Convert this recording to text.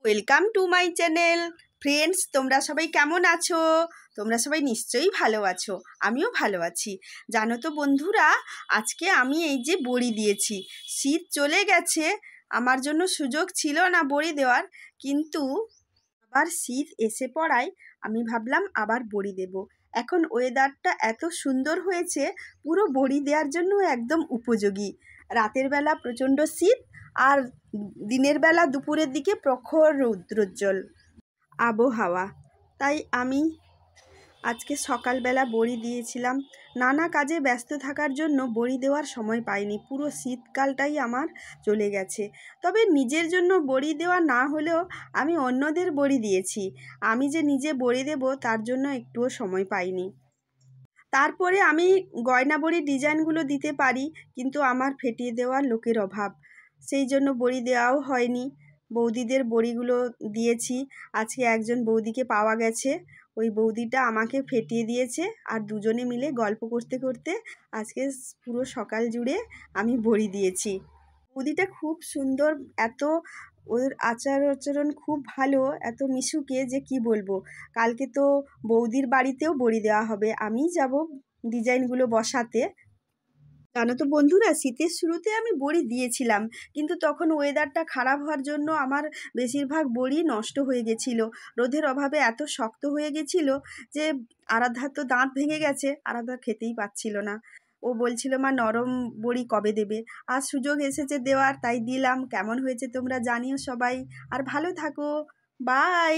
Welcome to my channel. Friends, তোমরা সবাই কেমন আছো? তোমরা সবাই নিশ্চয়ই ভালো আছো, আমিও ভালো আছি। জানো তো বন্ধুরা, আজকে আমি এই যে বড়ি দিয়েছি। শীত চলে গেছে, আমার জন্য সুযোগ ছিল না বড়ি দেওয়ার, কিন্তু আবার শীত এসে পড়ায় আমি ভাবলাম আবার বড়ি দেব। এখন ওয়েদারটা এত সুন্দর হয়েছে, পুরো বড়ি দেওয়ার জন্য একদম উপযোগী। রাতের বেলা প্রচণ্ড শীত, আর দিনের বেলা দুপুরের দিকে প্রখর রৌদ্রোজ্জ্বল আবহাওয়া। তাই আমি আজকে সকালবেলা বড়ি দিয়েছিলাম। নানা কাজে ব্যস্ত থাকার জন্য বড়ি দেওয়ার সময় পাইনি, পুরো শীতকালটাই আমার চলে গেছে। তবে নিজের জন্য বড়ি দেওয়া না হলেও আমি অন্যদের বড়ি দিয়েছি। আমি যে নিজে বড়ি দেব তার জন্য একটুও সময় পাইনি। তারপরে আমি গয়না বড়ির ডিজাইনগুলো দিতে পারি, কিন্তু আমার ফেটিয়ে দেওয়ার লোকের অভাব, সেই জন্য বড়ি দেওয়াও হয়নি। বৌদিদের বড়িগুলো দিয়েছি। আজকে একজন বৌদিকে পাওয়া গেছে, ওই বৌদিটা আমাকে ফেটিয়ে দিয়েছে, আর দুজনে মিলে গল্প করতে করতে আজকে পুরো সকাল জুড়ে আমি বড়ি দিয়েছি। বৌদিটা খুব সুন্দর, এত ওর আচরণ খুব ভালো, এত মিশুকে যে কি বলবো। কালকে তো বৌদির বাড়িতেও বড়ি দেওয়া হবে, আমি যাব ডিজাইনগুলো বসাতে। জানো তো বন্ধুরা, শীতের শুরুতে আমি বড়ি দিয়েছিলাম, কিন্তু তখন ওয়েদারটা খারাপ হওয়ার জন্য আমার বেশিরভাগ বড়ি নষ্ট হয়ে গেছিলো। রোদের অভাবে এত শক্ত হয়ে গেছিলো যে আরাধ্যার তো দাঁত ভেঙে গেছে, আরাধ্যা খেতেই পাচ্ছিল না। ও বলছিল, মা নরম বড়ি কবে দেবে? আজ সুযোগ এসেছে দেওয়ার, তাই দিলাম। কেমন হয়েছে তোমরা জানিও সবাই, আর ভালো থাকো। বাই।